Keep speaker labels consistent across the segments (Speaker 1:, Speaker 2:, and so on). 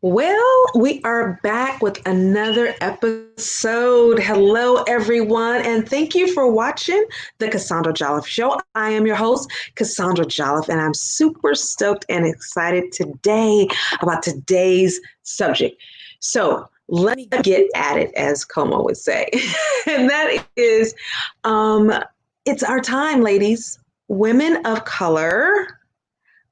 Speaker 1: Well, we are back with another episode. Hello, everyone, and thank you for watching the Cassandra Jolliffe Show. I am your host, Cassandra Jolliffe, and I'm super stoked and excited today about today's subject. So, let me get at it, as Como would say, and that is it's our time, ladies. Women of color.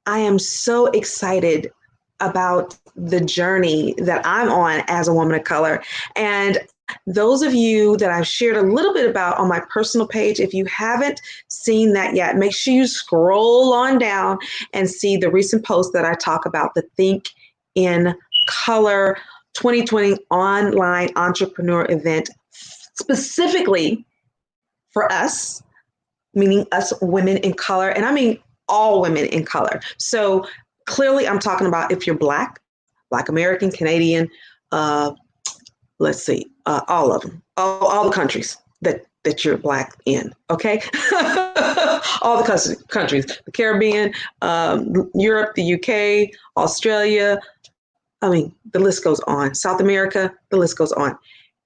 Speaker 1: I am so excited about the journey that I'm on as a woman of color. And those of you that I've shared a little bit about on my personal page, if you haven't seen that yet, make sure you scroll on down and see the recent post that I talk about the Think in Color 2020 online entrepreneur event, specifically for us, meaning us women in color. And I mean all women in color. So clearly, I'm talking about if you're Black American, Canadian, uh, let's see, all of them, all the countries that you're Black in, okay? All the countries, the Caribbean, Europe, the UK, Australia. I mean, the list goes on. South America, the list goes on.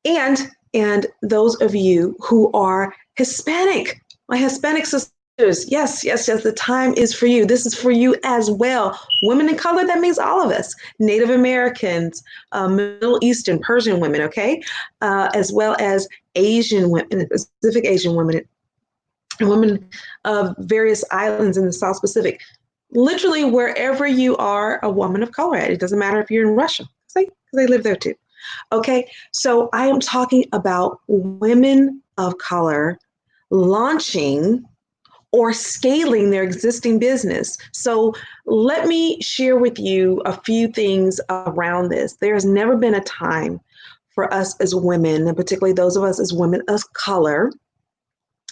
Speaker 1: And those of you who are Hispanic, my Hispanic sisters, yes, yes, yes, the time is for you. This is for you as well. Women in color, that means all of us. Native Americans, Middle Eastern, Persian women, okay? As well as Asian women, Pacific Asian women, and women of various islands in the South Pacific. Literally, wherever you are a woman of color at, it doesn't matter if you're in Russia, because they live there too. Okay, so I am talking about women of color launching or scaling their existing business. So let me share with you a few things around this. There's never been a time for us as women, and particularly those of us as women of color,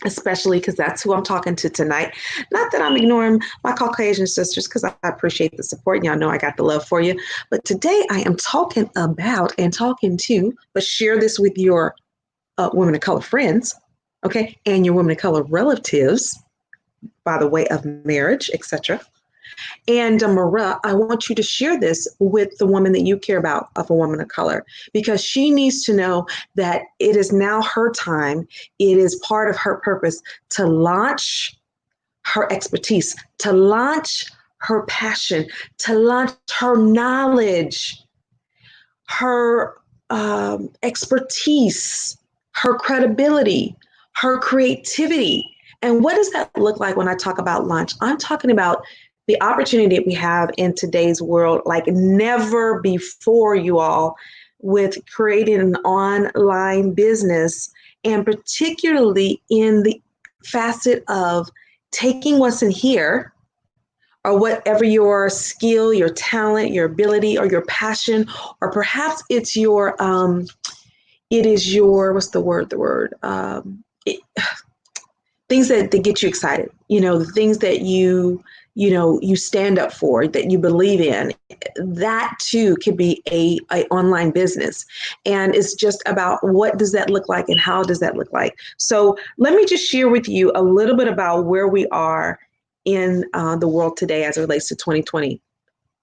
Speaker 1: especially because that's who I'm talking to tonight. Not that I'm ignoring my Caucasian sisters, because I appreciate the support. Y'all know I got the love for you. But today I am talking about and talking to, but share this with your women of color friends, okay, and your women of color relatives by the way of marriage, etc. And Maria, I want you to share this with the woman that you care about of a woman of color, because she needs to know that it is now her time. It is part of her purpose to launch her expertise, to launch her passion, to launch her knowledge, her expertise, her credibility, her creativity. And what does that look like when I talk about launch? I'm talking about the opportunity that we have in today's world, like never before, you all, with creating an online business, and particularly in the facet of taking what's in here, or whatever your skill, your talent, your ability, or your passion, or perhaps it's your, it is your, what's the word? Things that get you excited, the things that you stand up for, that you believe in. That too could be a online business. And it's just about what does that look like and how does that look like. So let me just share with you a little bit about where we are in the world today as it relates to 2020.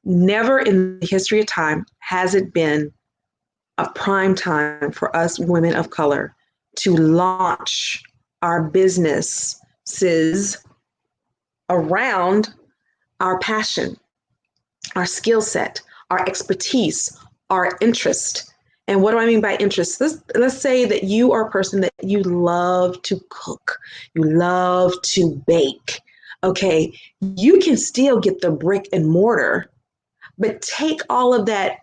Speaker 1: Never in the history of time has it been a prime time for us women of color to launch our businesses around our passion, our skill set, our expertise, our interest. And what do I mean by interest? Let's say that you are a person that you love to cook, you love to bake. Okay, you can still get the brick and mortar, but take all of that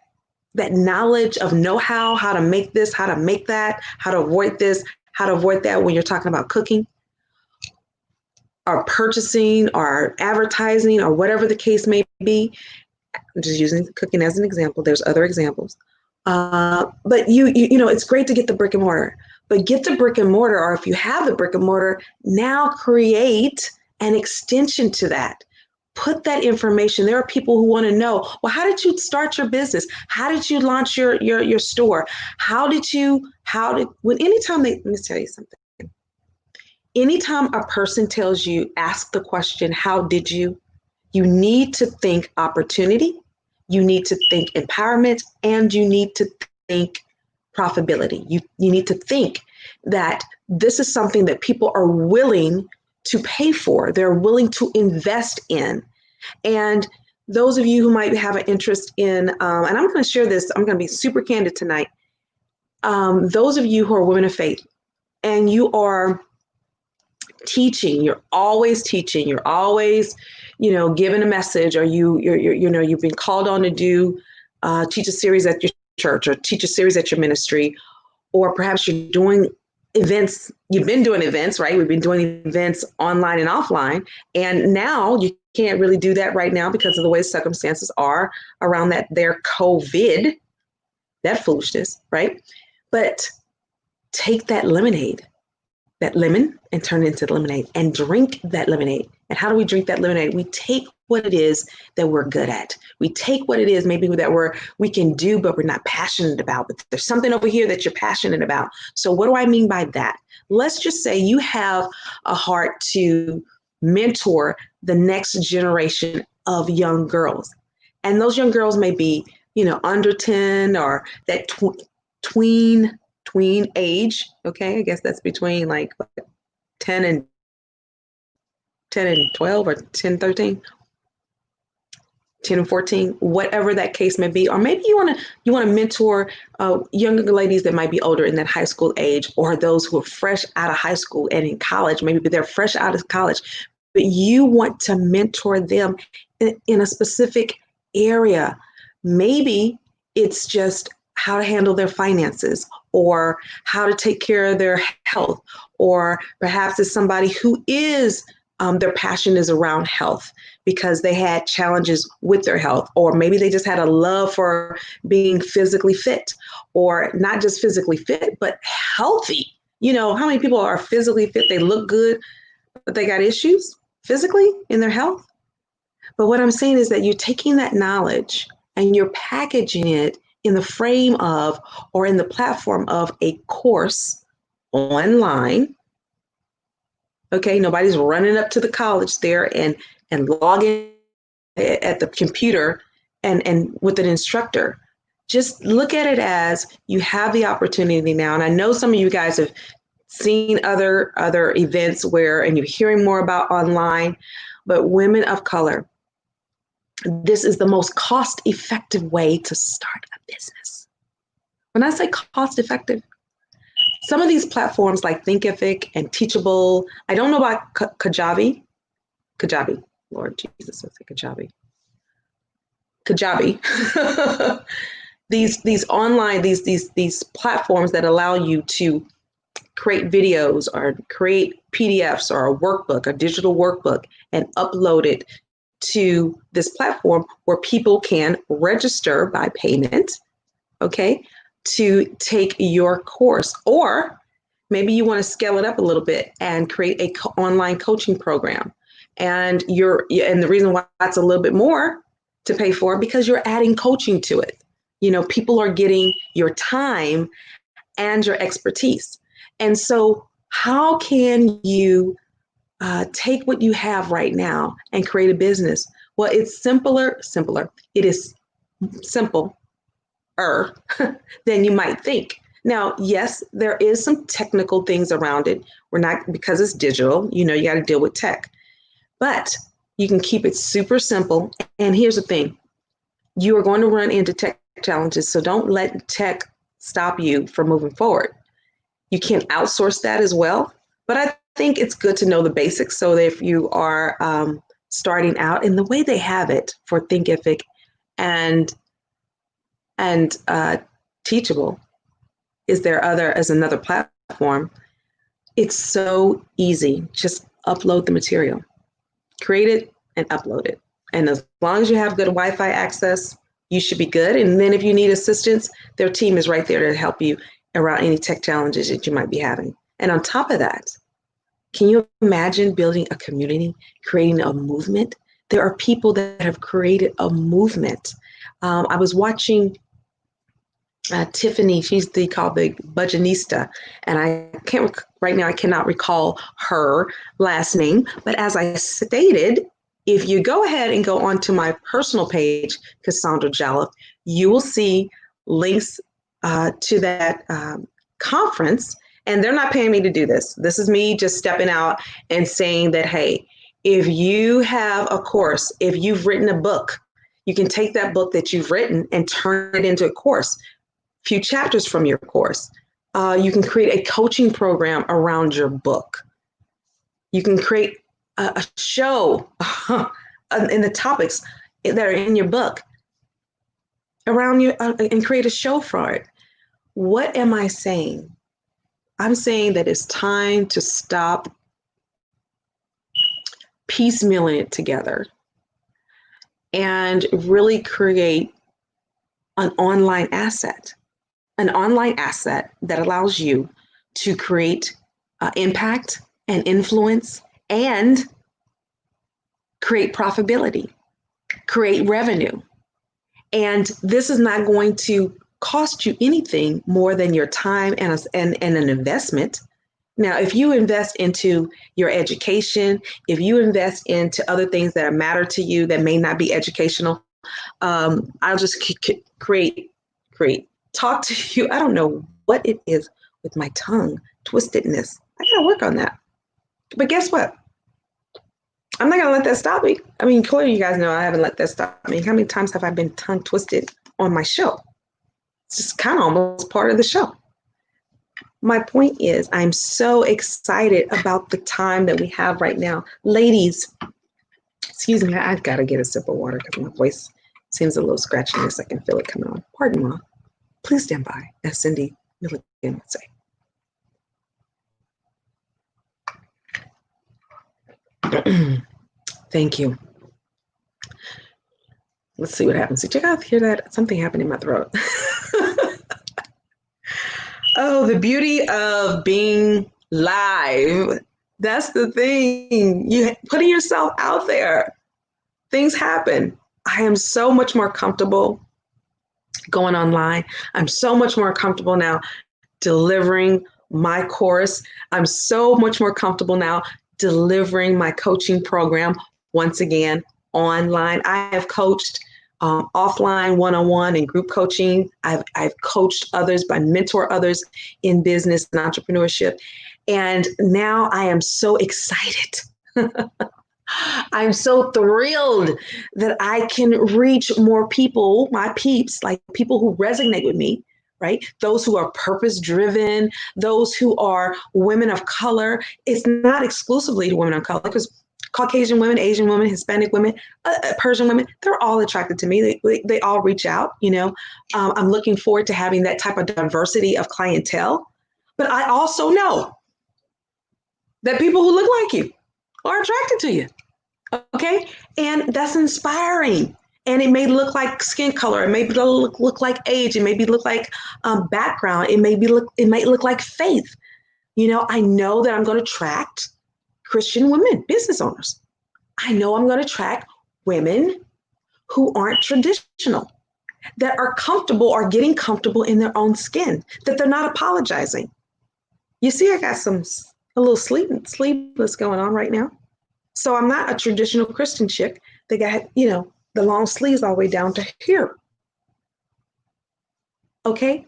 Speaker 1: knowledge of know-how, how to make this, how to make that, how to avoid this, how to avoid that when you're talking about cooking or purchasing or advertising or whatever the case may be. I'm just using cooking as an example. There's other examples. But it's great to get the brick and mortar, but get the brick and mortar, or if you have the brick and mortar, now create an extension to that. Put that information. There are people who want to know, well, how did you start your business? How did you launch your store? Anytime let me tell you something. Anytime a person tells you, ask the question, how did you need to think opportunity. you need to think empowerment, and you need to think profitability. You need to think that this is something that people are willing to pay for. They're willing to invest in. And those of you who might have an interest in, and I'm going to share this, I'm going to be super candid tonight. Those of you who are women of faith and you are teaching, you're always teaching, you're always, giving a message, or you've been called on to do, teach a series at your church or teach a series at your ministry, or perhaps you're doing events. You've been doing events, right? We've been doing events online and offline. And now you can't really do that right now because of the way circumstances are around their COVID, that foolishness, right? But take that lemonade, that lemon, and turn it into lemonade and drink that lemonade. And how do we drink that lemonade? We take what it is that we're good at. We take what it is maybe that we can do, but we're not passionate about. But there's something over here that you're passionate about. So what do I mean by that? Let's just say you have a heart to mentor the next generation of young girls. And those young girls may be, under 10 or that tween age. Okay, I guess that's between like 10 and 12 or 10, 13. 10 and 14, whatever that case may be. Or maybe you want to mentor younger ladies that might be older in that high school age, or those who are fresh out of high school and in college. Maybe they're fresh out of college, but you want to mentor them in a specific area. Maybe it's just how to handle their finances, or how to take care of their health, or perhaps it's somebody who is their passion is around health because they had challenges with their health, or maybe they just had a love for being physically fit, or not just physically fit, but healthy. How many people are physically fit? They look good, but they got issues physically in their health. But what I'm saying is that you're taking that knowledge and you're packaging it in the frame of, or in the platform of, a course online. Okay, nobody's running up to the college there and logging at the computer and with an instructor. Just look at it as you have the opportunity now. And I know some of you guys have seen other events and you're hearing more about online, but women of color, this is the most cost-effective way to start a business. When I say cost-effective, some of these platforms like Thinkific and Teachable, I don't know about Kajabi, Lord Jesus, what's Kajabi? These online, these platforms that allow you to create videos or create PDFs or a workbook, a digital workbook, and upload it to this platform where people can register by payment, okay, to take your course. Or maybe you want to scale it up a little bit and create a online coaching program. And the reason why that's a little bit more to pay for, because you're adding coaching to it. People are getting your time and your expertise. And so how can you take what you have right now and create a business? Well, it's simpler. It is simpler than you might think. Now, yes, there is some technical things around it. Because it's digital, you got to deal with tech, but you can keep it super simple. And here's the thing, you are going to run into tech challenges. So don't let tech stop you from moving forward. You can outsource that as well, but I think it's good to know the basics. So that if you are starting out, in the way they have it for Thinkific and Teachable, is another platform. It's so easy. Just upload the material, create it and upload it. And as long as you have good Wi-Fi access, you should be good. And then if you need assistance, their team is right there to help you around any tech challenges that you might be having. And on top of that, can you imagine building a community, creating a movement? There are people that have created a movement. I was watching Tiffany, she's called the Budgetnista, and right now I cannot recall her last name, but as I stated, If you go ahead and go onto my personal page, Cassandra Jolliffe, you will see links to that conference. And they're not paying me to do this. This is me just stepping out and saying that, hey, if you have a course, if you've written a book, you can take that book that you've written and turn it into a course, a few chapters from your course. You can create a coaching program around your book. You can create a show in the topics that are in your book around you and create a show for it. What am I saying? I'm saying that it's time to stop piecemealing it together and really create an online asset that allows you to create impact and influence and create profitability, create revenue. And this is not going to cost you anything more than your time and an investment. Now, if you invest into your education, if you invest into other things that matter to you that may not be educational, I'll just talk to you. I don't know what it is with my tongue twistedness. I gotta work on that. But guess what? I'm not gonna let that stop me. I mean, clearly you guys know I haven't let that stop me. How many times have I been tongue twisted on my show? It's just kind of almost part of the show. My point is, I'm so excited about the time that we have right now. Ladies, excuse me, I've got to get a sip of water because my voice seems a little scratchy in this. I can feel it coming on. Pardon me. Please stand by, as Cindy Milligan would say. Thank you. Let's see what happens. Did you guys hear that? Something happened in my throat. Oh, the beauty of being live. That's the thing. You putting yourself out there. Things happen. I am so much more comfortable going online. I'm so much more comfortable now delivering my course. I'm so much more comfortable now delivering my coaching program once again online. I have coached offline, one-on-one, and group coaching. I've coached others, I mentor others in business and entrepreneurship. And now I am so excited. I'm so thrilled that I can reach more people, my peeps, like people who resonate with me, right? Those who are purpose driven, those who are women of color. It's not exclusively to women of color, because Caucasian women, Asian women, Hispanic women, Persian women, they're all attracted to me. They all reach out, you know. I'm looking forward to having that type of diversity of clientele. But I also know that people who look like you are attracted to you. Okay. And that's inspiring. And it may look like skin color. It may look like age. It may look like background. It might look like faith. You know, I know that I'm going to attract Christian women, business owners. I know I'm going to attract women who aren't traditional, that are comfortable or getting comfortable in their own skin, that they're not apologizing. You see, I got a little sleepless going on right now. So I'm not a traditional Christian chick that got, you know, the long sleeves all the way down to here. Okay.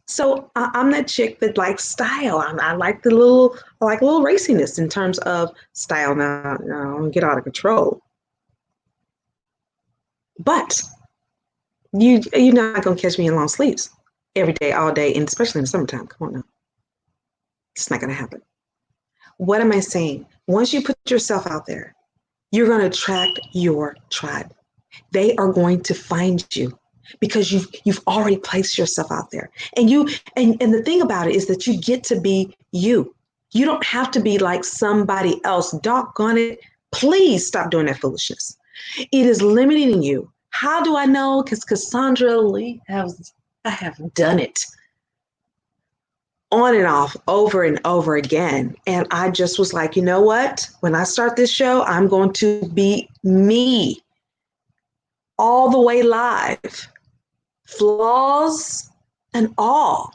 Speaker 1: So I'm that chick that likes style. I like a little raciness in terms of style. Now, I don't get out of control. But you're not gonna catch me in long sleeves every day, all day, and especially in the summertime. Come on now. It's not gonna happen. What am I saying? Once you put yourself out there, you're gonna attract your tribe. They are going to find you because you've already placed yourself out there. And the thing about it is that you get to be you. You don't have to be like somebody else. Doggone it. Please stop doing that foolishness. It is limiting you. How do I know? Because Cassandra Lee I have done it on and off over and over again. And I just was like, you know what? When I start this show, I'm going to be me all the way live, flaws and all,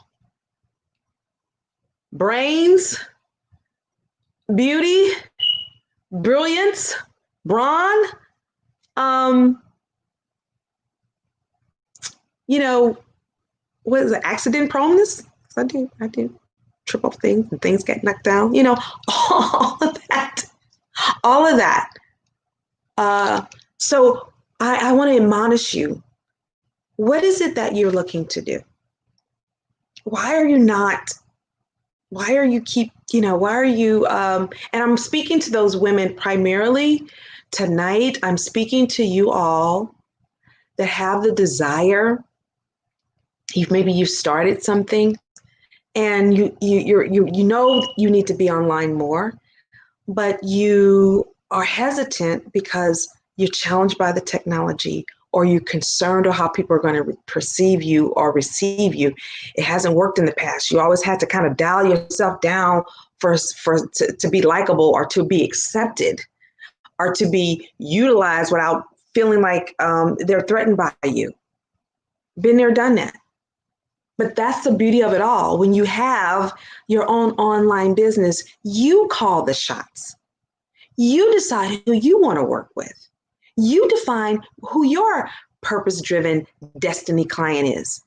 Speaker 1: brains, beauty, brilliance, Braun, um, you know, what is it, accident proneness? I do trip off things and things get knocked down, all of that, all of that. So I want to admonish you. What is it that you're looking to do? Why are you not? Why are you why are you, and I'm speaking to those women primarily tonight. I'm speaking to you all that have the desire. Maybe you've started something and you need to be online more, but you are hesitant because you're challenged by the technology, or you're concerned of how people are going to perceive you or receive you. It hasn't worked in the past. You always had to kind of dial yourself down to be likable, or to be accepted, or to be utilized without feeling like they're threatened by you. Been there, done that. But that's the beauty of it all. When you have your own online business, you call the shots. You decide who you want to work with. You define who your purpose-driven destiny client is,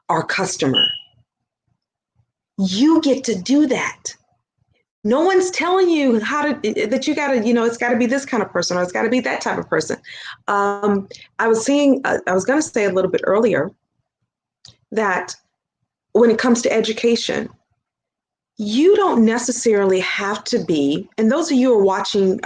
Speaker 1: our customer. You get to do that. No one's telling you that you got to, it's got to be this kind of person, or it's got to be that type of person. I was going to say a little bit earlier that when it comes to education, you don't necessarily have to be, and those of you who are watching,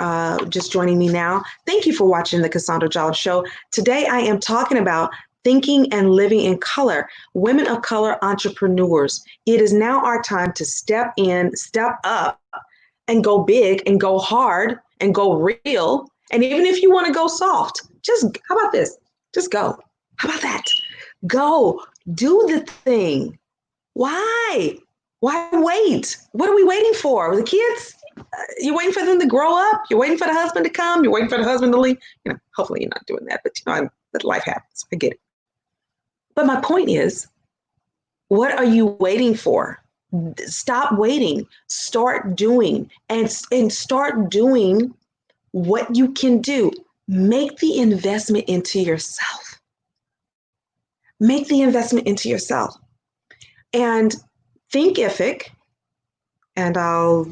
Speaker 1: just joining me now, thank you for watching the Cassandra Jolliffe Show. Today I am talking about thinking and living in color, women of color entrepreneurs. It is now our time to step in, step up, and go big and go hard and go real. And even if you want to go soft, how about this? Just go. How about that? Go, do the thing. Why? Why wait? What are we waiting for? The kids? You're waiting for them to grow up? You're waiting for the husband to come? You're waiting for the husband to leave? Hopefully you're not doing that, but that life happens. I get it. But my point is, what are you waiting for? Stop waiting. Start doing, and start doing what you can do. Make the investment into yourself. Make the investment into yourself. And Thinkific, and let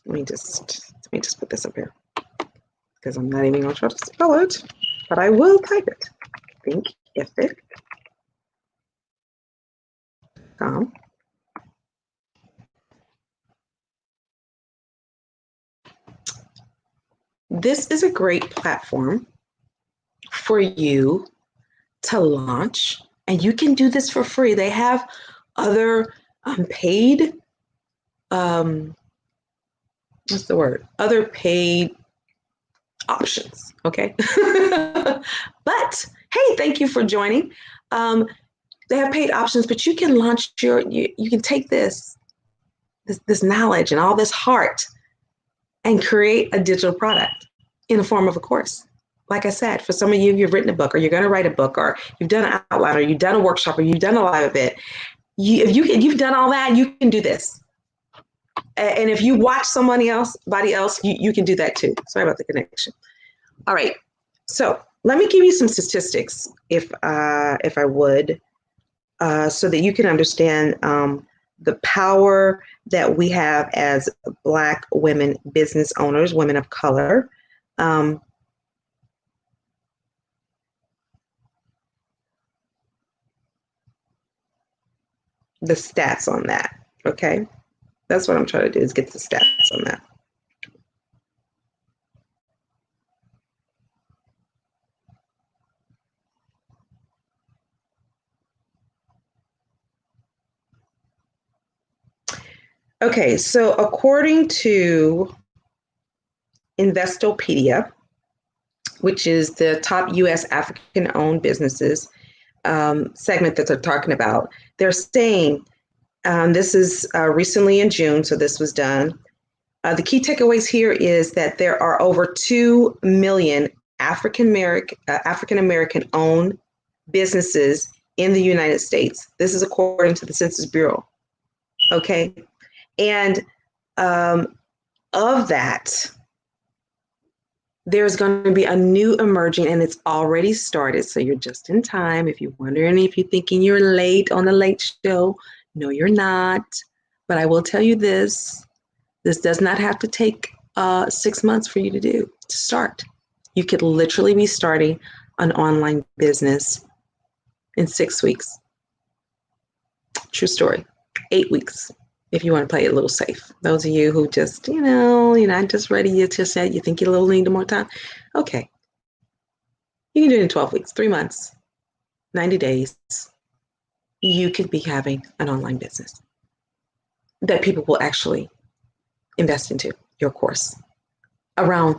Speaker 1: me just put this up here, because I'm not even going to try to spell it, but I will type it. Thinkific.com. This is a great platform for you to launch, and you can do this for free. They have other paid, what's the word? Other paid options, okay? But hey, thank you for joining. They have paid options, but you can launch you can take this knowledge and all this heart and create a digital product in the form of a course. Like I said, for some of you, you've written a book, or you're going to write a book, or you've done an outline, or you've done a workshop, or you've done a live event. If you've done all that, you can do this. And if you watch somebody else, you can do that too. Sorry about the connection. All right. So let me give you some statistics, if I would, so that you can understand the power that we have as Black women business owners, women of color. The stats on that, okay? That's what I'm trying to do, is get the stats on that. Okay, so according to Investopedia, which is the top U.S. African-owned businesses segment that they're talking about, they're saying, this is recently in June, so this was done. The key takeaways here is that there are over 2 million African American owned businesses in the United States. This is according to the Census Bureau. Okay, and of that, there's going to be a new emerging, and it's already started. So you're just in time. If you're wondering, if you're thinking you're late on the late show, no, you're not. But I will tell you this does not have to take 6 months for you to start. You could literally be starting an online business in 6 weeks. True story. 8 weeks if you want to play it a little safe. Those of you who just, you're not just ready, you just said you think you need more time. Okay. You can do it in 12 weeks, 3 months, 90 days. You could be having an online business that people will actually invest into, your course, around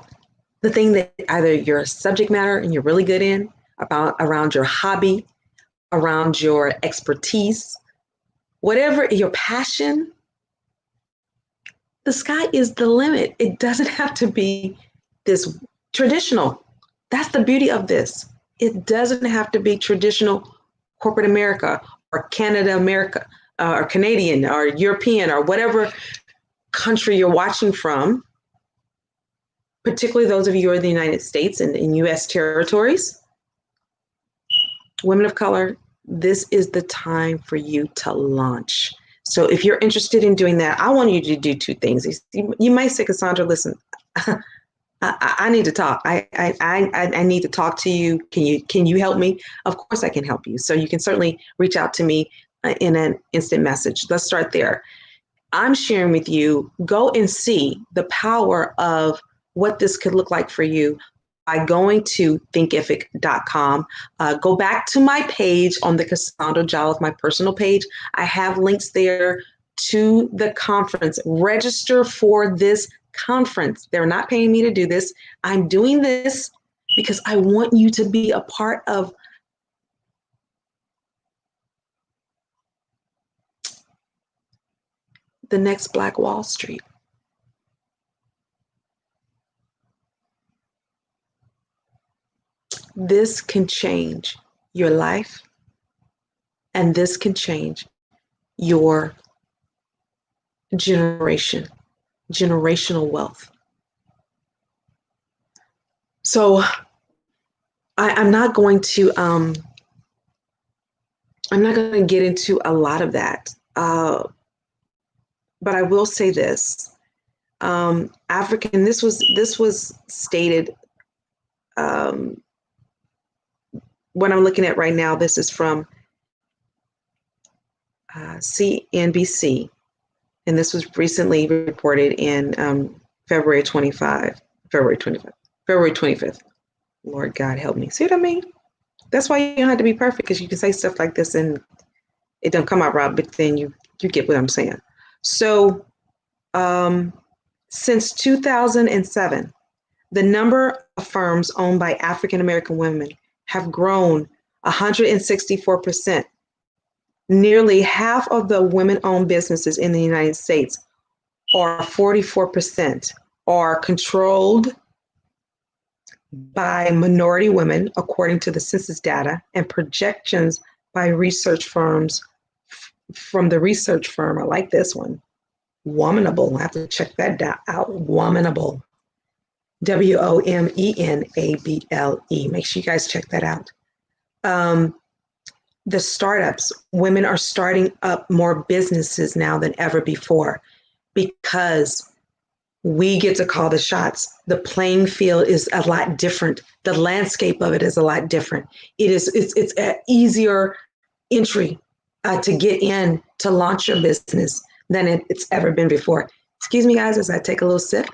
Speaker 1: the thing that either your subject matter and you're really good in, around your hobby, around your expertise, whatever your passion. The sky is the limit. It doesn't have to be this traditional. That's the beauty of this. It doesn't have to be traditional corporate America or Canada America or Canadian or European or whatever country you're watching from, particularly those of you who are in the United States and in US territories. Women of color, this is the time for you to launch. So if you're interested in doing that, I want you to do two things. You might say, Cassandra, listen, I need to talk. I need to talk to you. Can you help me? Of course I can help you. So you can certainly reach out to me in an instant message. Let's start there. I'm sharing with you, go and see the power of what this could look like for you by going to thinkific.com. Go back to my page on the Cassandra Jolliffe, my personal page. I have links there to the conference. Register for this conference. They're not paying me to do this. I'm doing this because I want you to be a part of the next Black Wall Street. This can change your life, and this can change your generational wealth. So I'm not going to get into a lot of that, but I will say this: African. This was stated. What I'm looking at right now, this is from CNBC, and this was recently reported in February 25th. Lord God help me. See what I mean? That's why you don't have to be perfect, because you can say stuff like this and it don't come out right, but then you get what I'm saying. So since 2007, the number of firms owned by African American women have grown 164%. Nearly half of the women-owned businesses in the United States, or 44%, are controlled by minority women, according to the census data and projections by research firms. From the research firm, I like this one, Womanable. I have to check that out. Womanable. WOMENABLE. Make sure you guys check that out. The startups, women are starting up more businesses now than ever before, because we get to call the shots. The playing field is a lot different. The landscape of it is a lot different. It's an easier entry to get in to launch your business than it's ever been before. Excuse me, guys, as I take a little sip.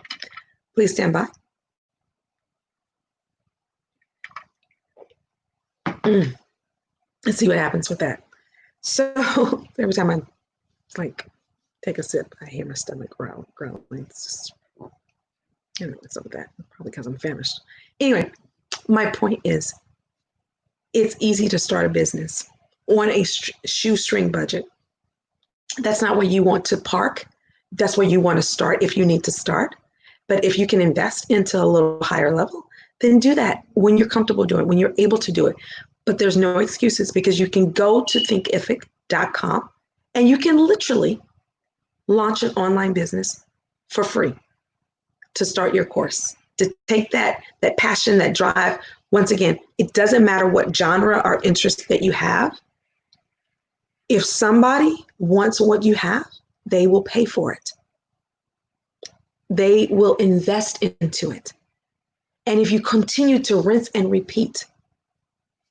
Speaker 1: Please stand by. Let's see what happens with that. So every time I take a sip, I hear my stomach growling. It's just, what's up with that. Probably because I'm famished. Anyway, my point is, it's easy to start a business on a shoestring budget. That's not where you want to park. That's where you want to start if you need to start. But if you can invest into a little higher level, then do that when you're comfortable doing it, when you're able to do it. But there's no excuses, because you can go to thinkific.com and you can literally launch an online business for free to start your course. to take that passion, that drive. Once again, it doesn't matter what genre or interest that you have. If somebody wants what you have, they will pay for it. They will invest into it. And if you continue to rinse and repeat,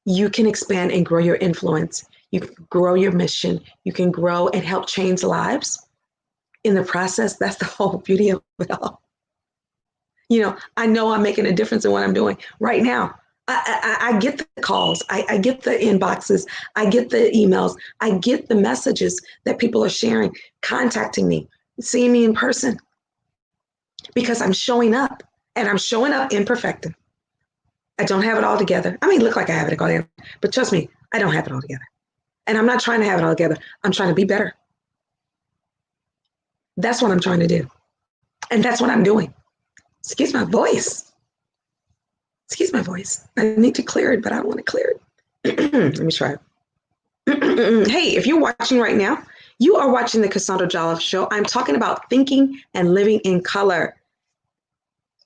Speaker 1: you can expand and grow your influence. You can grow your mission. You can grow and help change lives. In the process, that's the whole beauty of it all. I know I'm making a difference in what I'm doing right now. I get the calls, I get the inboxes, I get the emails, I get the messages that people are sharing, contacting me, seeing me in person, because I'm showing up, and I'm showing up imperfected. I don't have it all together. I may look like I have it all together, but trust me, I don't have it all together. And I'm not trying to have it all together. I'm trying to be better. That's what I'm trying to do. And that's what I'm doing. Excuse my voice. Excuse my voice. I need to clear it, but I don't want to clear it. Let me try it. Hey, if you're watching right now, you are watching the Cassandra Jolliffe Show. I'm talking about thinking and living in color,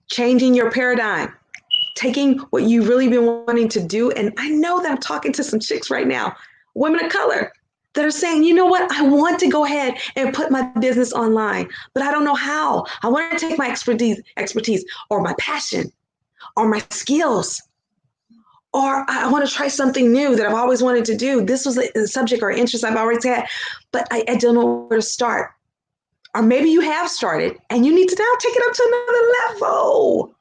Speaker 1: changing your paradigm, taking what you've really been wanting to do. And I know that I'm talking to some chicks right now, women of color, that are saying, you know what, I want to go ahead and put my business online, but I don't know how. I want to take my expertise or my passion or my skills, or I want to try something new that I've always wanted to do. This was a subject or interest I've always had, but I don't know where to start. Or maybe you have started and you need to now take it up to another level.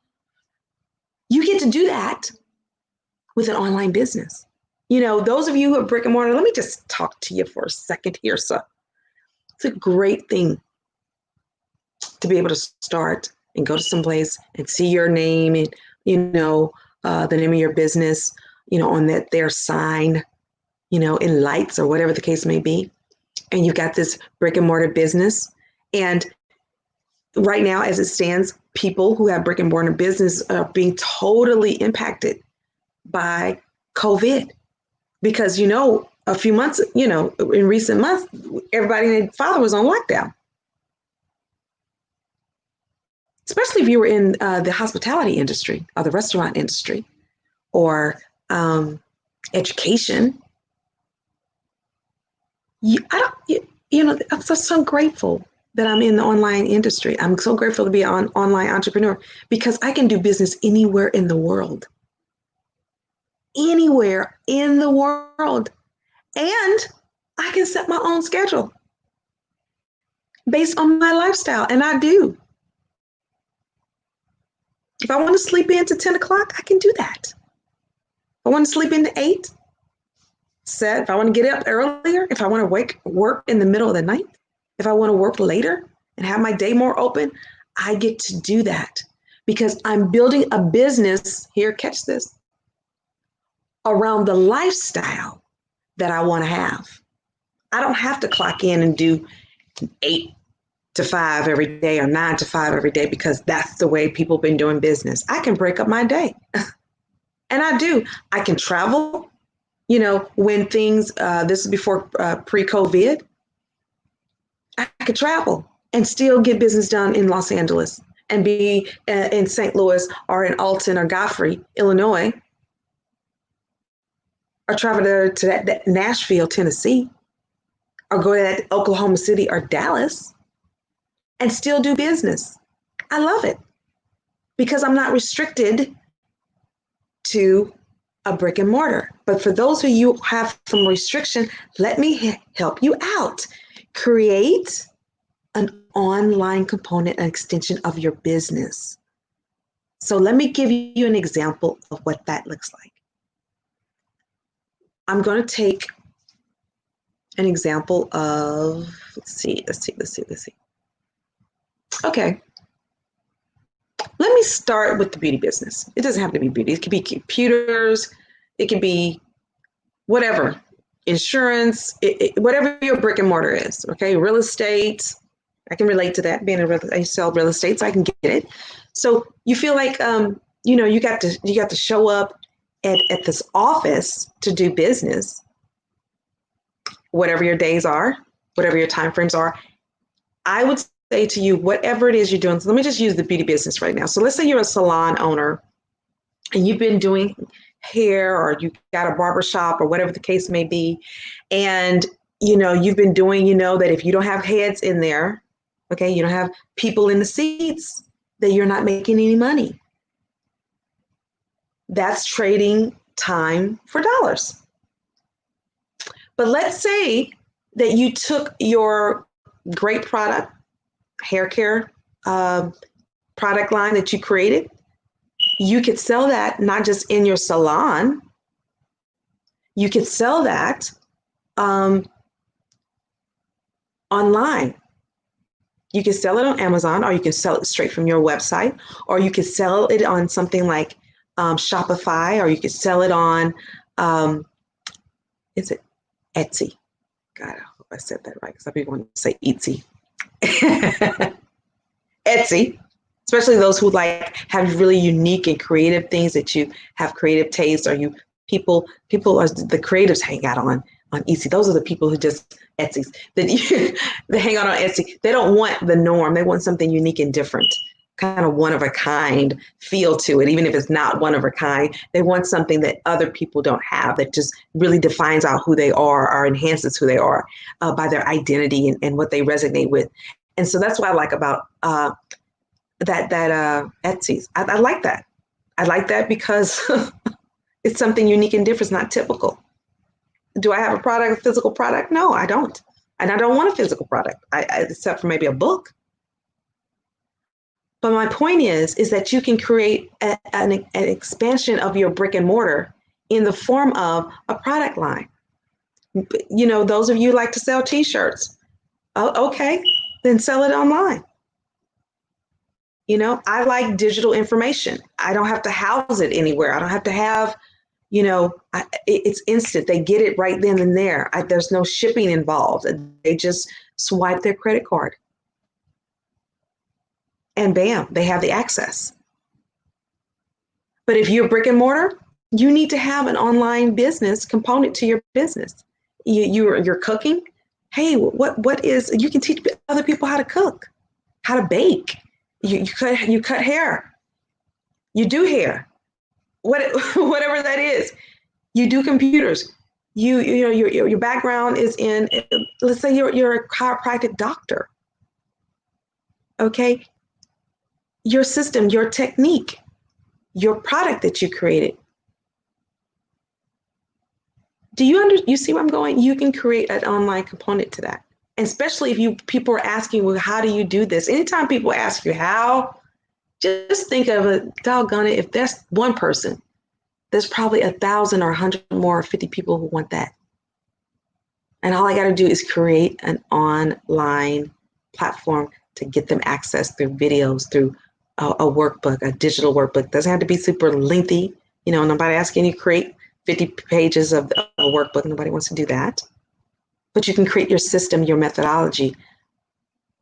Speaker 1: You get to do that with an online business. Those of you who are brick and mortar, let me just talk to you for a second here. So it's a great thing to be able to start and go to some place and see your name and, the name of your business, on their sign, in lights or whatever the case may be. And you've got this brick and mortar business. And right now, as it stands, people who have brick and mortar business are being totally impacted by COVID. Because, a few months, in recent months, everybody and their father was on lockdown. Especially if you were in the hospitality industry or the restaurant industry or education. I'm so grateful that I'm in the online industry. I'm so grateful to be an online entrepreneur because I can do business anywhere in the world. Anywhere in the world. And I can set my own schedule based on my lifestyle, and I do. If I want to sleep in to 10 o'clock, I can do that. If I want to sleep in to 8, if I want to get up earlier, if I want to work in the middle of the night, if I want to work later and have my day more open, I get to do that because I'm building a business, here, catch this, around the lifestyle that I want to have. I don't have to clock in and do 8 to 5 every day or 9 to 5 every day because that's the way people have been doing business. I can break up my day. And I do. I can travel, when things, this is before pre-COVID, I could travel and still get business done in Los Angeles and be in St. Louis or in Alton or Godfrey, Illinois, or travel to that Nashville, Tennessee, or go to that Oklahoma City or Dallas and still do business. I love it because I'm not restricted to a brick and mortar. But for those of you who have some restriction, let me help you out. Create an online component, an extension of your business. So let me give you an example of what that looks like. I'm going to take an example of, let's see. Okay. Let me start with the beauty business. It doesn't have to be beauty. It could be computers. It could be whatever, insurance, whatever your brick and mortar is. Okay. Real estate. I can relate to that. I sell real estate, so I can get it. So you feel like, you got to show up at this office to do business, whatever your days are, whatever your time frames are. I would say to you, whatever it is you're doing, so let me just use the beauty business right now. So let's say you're a salon owner and you've been doing hair, or you got a barber shop, or whatever the case may be, and you've been doing, that if you don't have heads in there, okay, you don't have people in the seats, that you're not making any money. That's trading time for dollars. But let's say that you took your great product, hair care product line that you created. You could sell that not just in your salon, you could sell that online. You can sell it on Amazon, or you can sell it straight from your website, or you could sell it on something like Shopify, or you could sell it on, is it Etsy? God, I hope I said that right, because some people want to say Etsy. Etsy, especially those who have really unique and creative things, that you have creative taste, or people are the creatives hang out on Etsy. Those are the people who just Etsy's they hang out on Etsy. They don't want the norm. They want something unique and different, kind of one of a kind feel to it. Even if it's not one of a kind, they want something that other people don't have, that just really defines out who they are, or enhances who they are by their identity and what they resonate with. And so that's what I like about that Etsy's. I like that. I like that because it's something unique and different. It's not typical. Do I have a physical product? No, I don't. And I don't want a physical product, except for maybe a book. But my point is that you can create an expansion of your brick and mortar in the form of a product line. Those of you who like to sell t-shirts, okay, then sell it online. I like digital information. I don't have to house it anywhere. I don't have to have, it's instant. They get it right then and there. There's no shipping involved. They just swipe their credit card. And bam, they have the access. But if you're brick and mortar, you need to have an online business component to your business. You're cooking. Hey, you can teach other people how to cook, how to bake. You cut hair. You do hair. Whatever that is. You do computers. Your background is in, let's say you're a chiropractic doctor. Okay. Your system, your technique, your product that you created. You see where I'm going? You can create an online component to that. And especially if people are asking, well, how do you do this? Anytime people ask you how, just think of it, doggone it, if there's one person, there's probably 1,000 or 100 more, or 50 people who want that. And all I got to do is create an online platform to get them access through videos, through a workbook, a digital workbook. Doesn't have to be super lengthy. Nobody asking you to create 50 pages of a workbook. Nobody wants to do that. But you can create your system, your methodology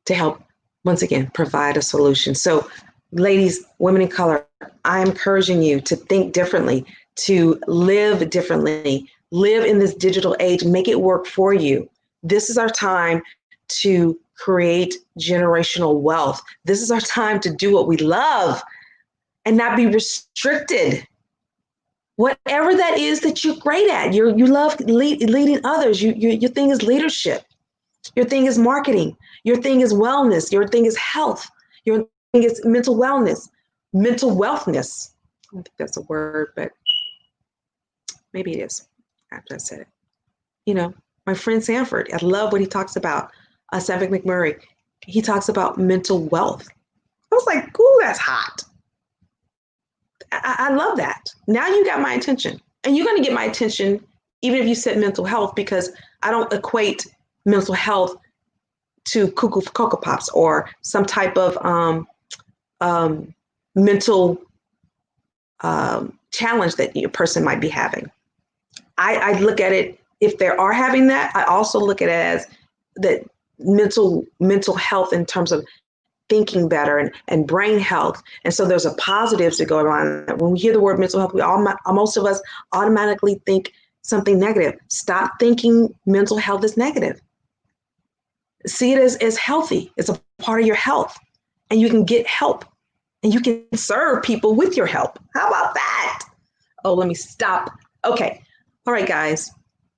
Speaker 1: to help, once again, provide a solution. So ladies, women in color, I'm encouraging you to think differently, to live differently, live in this digital age, make it work for you. This is our time to create generational wealth. This is our time to do what we love and not be restricted. Whatever that is that you're great at, you love leading others. Your thing is leadership. Your thing is marketing. Your thing is wellness. Your thing is health. Your thing is mental wellness, mental wealthness. I don't think that's a word, but maybe it is after I said it. My friend Sanford, I love what he talks about. Sanford McMurray, he talks about mental wealth. I was like, ooh, that's hot. I love that. Now you got my attention, and you're going to get my attention even if you said mental health, because I don't equate mental health to cuckoo for Cocoa Pops or some type of mental challenge that a person might be having. I look at it, if they are having that, I also look at it as that mental health in terms of thinking better and brain health. And so there's a positives to go around. When we hear the word mental health, most of us automatically think something negative. Stop thinking mental health is negative. See it as healthy. It's a part of your health, and you can get help, and you can serve people with your help. How about that? Oh, let me stop. Okay. All right, guys.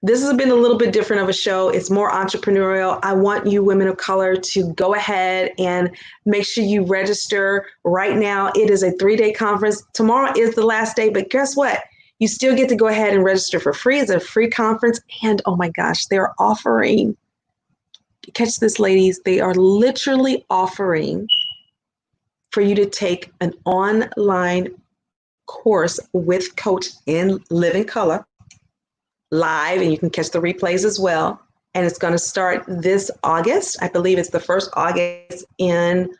Speaker 1: This has been a little bit different of a show. It's more entrepreneurial. I want you women of color to go ahead and make sure you register right now. It is a 3-day conference. Tomorrow is the last day, but guess what? You still get to go ahead and register for free. It's a free conference. And oh my gosh, they're offering, catch this, ladies, they are literally offering for you to take an online course with Coach in Living Color live, and you can catch the replays as well. And it's going to start this August. I believe it's the first August in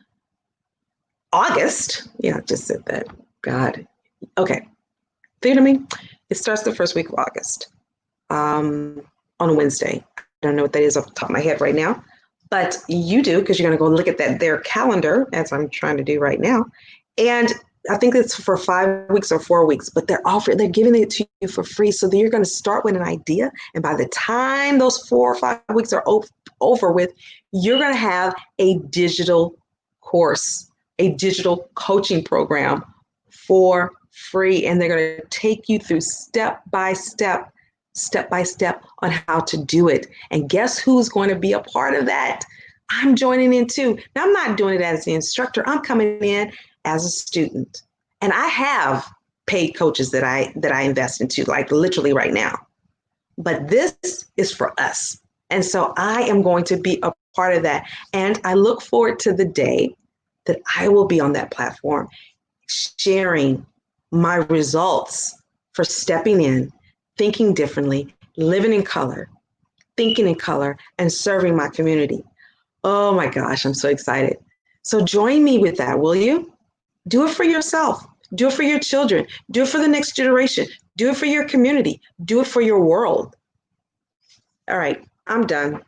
Speaker 1: August. Yeah, I just said that. God. Okay. Think of me? It starts the first week of August on a Wednesday. I don't know what that is off the top of my head right now, but you do, because you're going to go look at their calendar, as I'm trying to do right now. And I think it's for 5 weeks or 4 weeks, but they're giving it to you for free. So that you're going to start with an idea. And by the time those 4 or 5 weeks are over with, you're going to have a digital course, a digital coaching program for free. And they're going to take you through step by step on how to do it. And guess who's going to be a part of that? I'm joining in too. Now, I'm not doing it as the instructor. I'm coming in as a student. And I have paid coaches that I invest into, like literally right now. But this is for us. And so I am going to be a part of that. And I look forward to the day that I will be on that platform sharing my results for stepping in, thinking differently, living in color, thinking in color, and serving my community. Oh my gosh, I'm so excited. So join me with that, will you? Do it for yourself. Do it for your children. Do it for the next generation. Do it for your community. Do it for your world. All right, I'm done.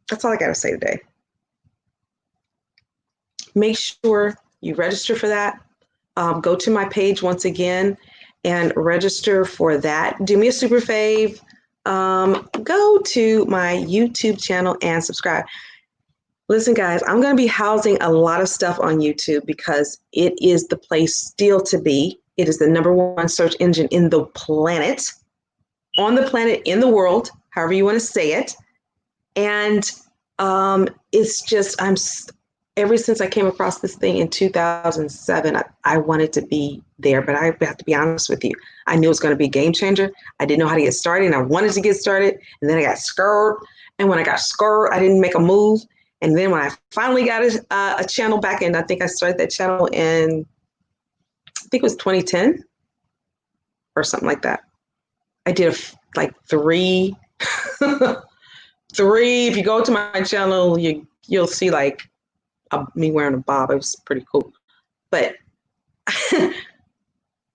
Speaker 1: That's all I got to say today. Make sure you register for that. Go to my page once again and register for that. Do me a super fave. Go to my YouTube channel and subscribe. Listen, guys, I'm going to be housing a lot of stuff on YouTube because it is the place still to be. It is the #1 search engine in the planet, on the planet, in the world, however you want to say it. And it's just, ever since I came across this thing in 2007, I wanted to be there, but I have to be honest with you. I knew it was going to be a game changer. I didn't know how to get started, and I wanted to get started, and then I got scared. And when I got scared, I didn't make a move. And then when I finally got a channel back, and I think I started that channel in, I think it was 2010 or something like that. I did like 3, if you go to my channel, you'll see like me wearing a bob. It was pretty cool. But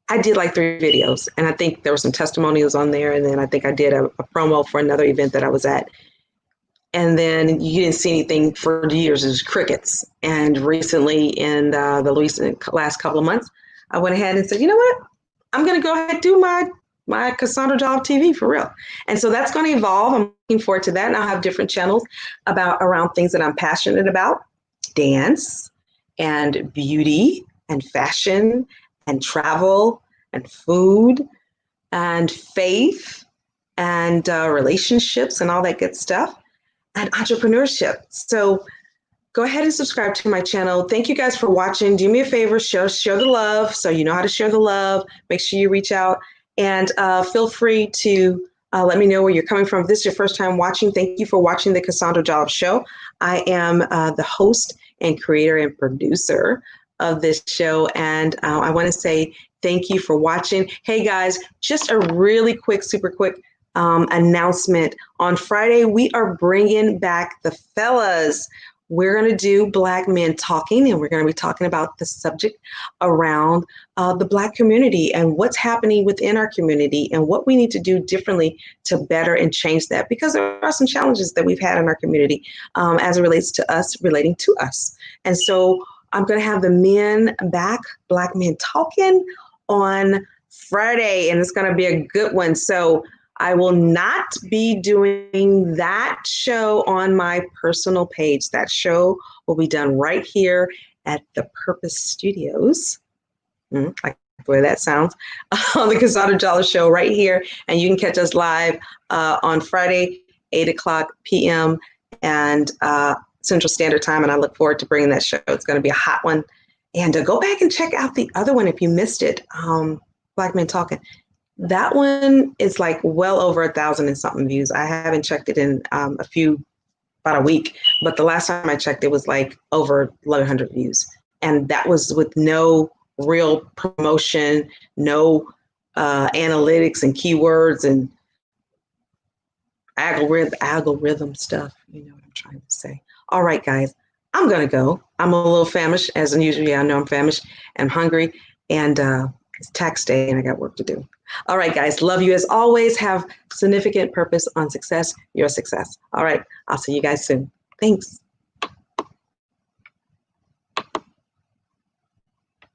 Speaker 1: I did like 3 videos, and I think there were some testimonials on there. And then I think I did a promo for another event that I was at. And then you didn't see anything for years. It was crickets. And recently, in the last couple of months, I went ahead and said, you know what? I'm going to go ahead and do my Cassandra Jolliffe TV for real. And so that's going to evolve. I'm looking forward to that. And I'll have different channels around things that I'm passionate about: dance and beauty and fashion and travel and food and faith and relationships and all that good stuff, and entrepreneurship. So go ahead and subscribe to my channel. Thank you guys for watching. Do me a favor, share the love, so you know how to share the love. Make sure you reach out, and feel free to let me know where you're coming from. If this is your first time watching, thank you for watching the Cassandra Jolliffe Show. I am the host and creator and producer of this show, and I want to say thank you for watching. Hey guys, just a really quick, super quick announcement. On Friday, we are bringing back the fellas. We're going to do Black Men Talking, and we're going to be talking about the subject around the Black community and what's happening within our community and what we need to do differently to better and change that, because there are some challenges that we've had in our community as it relates to us, relating to us. And so I'm going to have the men back, Black Men Talking, on Friday, and it's going to be a good one. So I will not be doing that show on my personal page. That show will be done right here at the Purpose Studios. Like the way that sounds, on the Cassandra Jolliff Show right here. And you can catch us live on Friday, 8 o'clock p.m. and Central Standard Time. And I look forward to bringing that show. It's going to be a hot one. And go back and check out the other one if you missed it, Black Men Talking. That one is like well over 1,000 and something views. I haven't checked it in about a week, but the last time I checked, it was like over 1,100 views. And that was with no real promotion, no analytics and keywords and algorithm stuff. You know what I'm trying to say. All right, guys, I'm going to go. I'm a little famished, as usually I know I'm famished and hungry, and it's tax day and I got work to do. All right, guys, love you as always. Have significant purpose on success, your success. All right, I'll see you guys soon. Thanks.